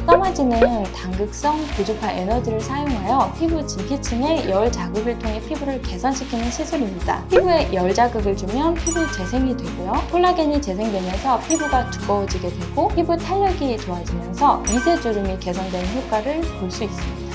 써마지는 당극성 고주파 에너지를 사용하여 피부 진피층의 열 자극을 통해 피부를 개선시키는 시술입니다. 피부에 열 자극을 주면 피부 재생이 되고요. 콜라겐이 재생되면서 피부가 두꺼워지게 되고 피부 탄력이 좋아지면서 미세주름이 개선되는 효과를 볼 수 있습니다.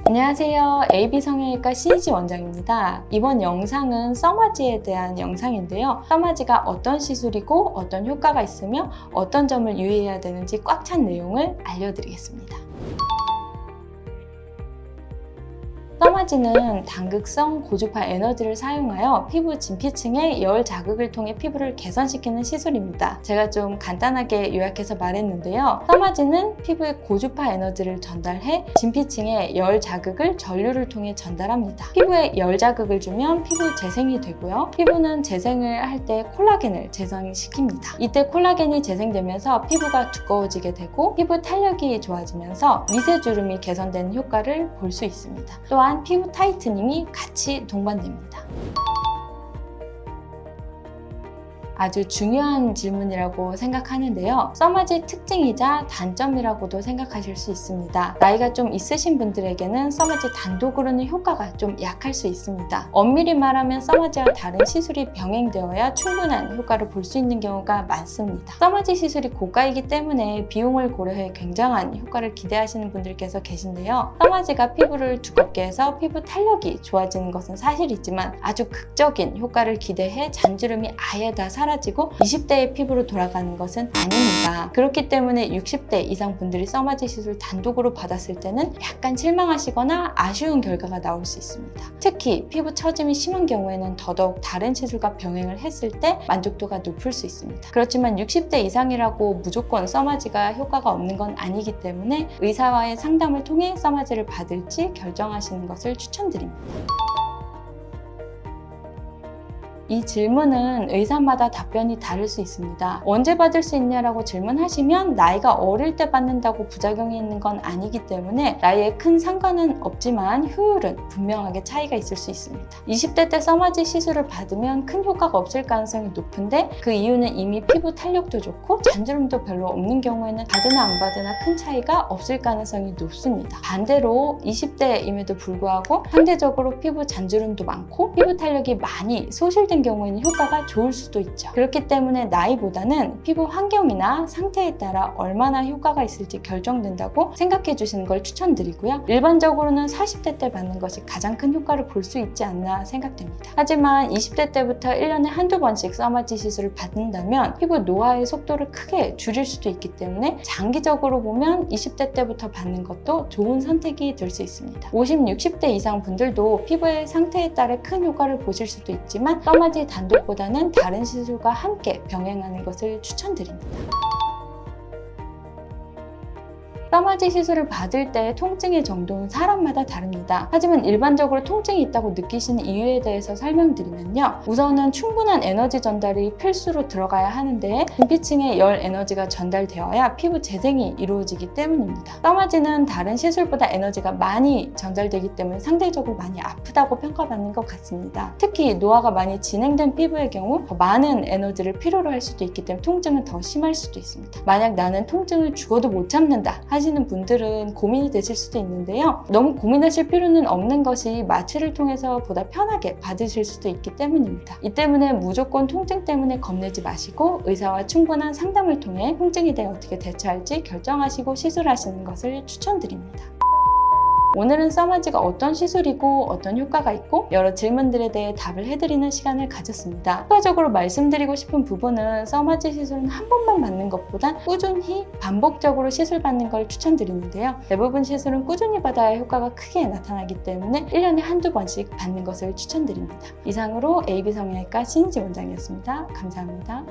안녕하세요. AB 성형외과 신희지 원장입니다. 이번 영상은 써마지에 대한 영상인데요. 써마지가 어떤 시술이고 어떤 효과가 있으며 어떤 점을 유의해야 되는지 꽉 찬 내용을 알려드리겠습니다. 써마지는 당극성 고주파 에너지를 사용하여 피부 진피층의 열 자극을 통해 피부를 개선시키는 시술입니다. 제가 좀 간단하게 요약해서 말했는데요. 써마지는 피부에 고주파 에너지를 전달해 진피층의 열 자극을 전류를 통해 전달합니다. 피부에 열 자극을 주면 피부 재생이 되고요. 피부는 재생을 할 때 콜라겐을 재생시킵니다. 이때 콜라겐이 재생되면서 피부가 두꺼워지게 되고 피부 탄력이 좋아지면서 미세주름이 개선되는 효과를 볼 수 있습니다. 또한 피부 타이트닝이 같이 동반됩니다. 아주 중요한 질문이라고 생각하는데요. 써마지 특징이자 단점이라고도 생각하실 수 있습니다. 나이가 좀 있으신 분들에게는 써마지 단독으로는 효과가 좀 약할 수 있습니다. 엄밀히 말하면 써마지와 다른 시술이 병행되어야 충분한 효과를 볼 수 있는 경우가 많습니다. 써마지 시술이 고가이기 때문에 비용을 고려해 굉장한 효과를 기대하시는 분들께서 계신데요. 써마지가 피부를 두껍게 해서 피부 탄력이 좋아지는 것은 사실이지만 아주 극적인 효과를 기대해 잔주름이 아예 다 사라지고 20대의 피부로 돌아가는 것은 아닙니다. 그렇기 때문에 60대 이상 분들이 써마지 시술 단독으로 받았을 때는 약간 실망하시거나 아쉬운 결과가 나올 수 있습니다. 특히 피부 처짐이 심한 경우에는 더더욱 다른 시술과 병행을 했을 때 만족도가 높을 수 있습니다. 그렇지만 60대 이상이라고 무조건 써마지가 효과가 없는 건 아니기 때문에 의사와의 상담을 통해 써마지를 받을지 결정하시는 것을 추천드립니다. 이 질문은 의사마다 답변이 다를 수 있습니다. 언제 받을 수 있냐라고 질문하시면 나이가 어릴 때 받는다고 부작용이 있는 건 아니기 때문에 나이에 큰 상관은 없지만 효율은 분명하게 차이가 있을 수 있습니다. 20대 때 써마지 시술을 받으면 큰 효과가 없을 가능성이 높은데 그 이유는 이미 피부 탄력도 좋고 잔주름도 별로 없는 경우에는 받으나 안 받으나 큰 차이가 없을 가능성이 높습니다. 반대로 20대임에도 불구하고 상대적으로 피부 잔주름도 많고 피부 탄력이 많이 소실된 경우에는 효과가 좋을 수도 있죠. 그렇기 때문에 나이보다는 피부 환경이나 상태에 따라 얼마나 효과가 있을지 결정된다고 생각해 주시는 걸 추천드리고요. 일반적으로는 40대 때 받는 것이 가장 큰 효과를 볼 수 있지 않나 생각됩니다. 하지만 20대 때부터 1년에 한두 번씩 써마지 시술을 받는다면 피부 노화의 속도를 크게 줄일 수도 있기 때문에 장기적으로 보면 20대 때부터 받는 것도 좋은 선택이 될 수 있습니다. 50, 60대 이상 분들도 피부의 상태에 따라 큰 효과를 보실 수도 있지만 써마지 단독보다는 다른 시술과 함께 병행하는 것을 추천드립니다. 써마지 시술을 받을 때 통증의 정도는 사람마다 다릅니다. 하지만 일반적으로 통증이 있다고 느끼시는 이유에 대해서 설명드리면요. 우선은 충분한 에너지 전달이 필수로 들어가야 하는데 진피층에 열 에너지가 전달되어야 피부 재생이 이루어지기 때문입니다. 써마지는 다른 시술보다 에너지가 많이 전달되기 때문에 상대적으로 많이 아프다고 평가받는 것 같습니다. 특히 노화가 많이 진행된 피부의 경우 더 많은 에너지를 필요로 할 수도 있기 때문에 통증은 더 심할 수도 있습니다. 만약 나는 통증을 죽어도 못 참는다 하시는 분들은 고민이 되실 수도 있는데요. 너무 고민하실 필요는 없는 것이 마취를 통해서 보다 편하게 받으실 수도 있기 때문입니다. 이 때문에 무조건 통증 때문에 겁내지 마시고 의사와 충분한 상담을 통해 통증에 대해 어떻게 대처할지 결정하시고 시술하시는 것을 추천드립니다. 오늘은 써마지가 어떤 시술이고 어떤 효과가 있고 여러 질문들에 대해 답을 해드리는 시간을 가졌습니다. 추가적으로 말씀드리고 싶은 부분은 써마지 시술은 한 번만 받는 것보다 꾸준히 반복적으로 시술 받는 걸 추천드리는데요. 대부분 시술은 꾸준히 받아야 효과가 크게 나타나기 때문에 1년에 한두 번씩 받는 것을 추천드립니다. 이상으로 AB 성형외과 신희지 원장이었습니다. 감사합니다.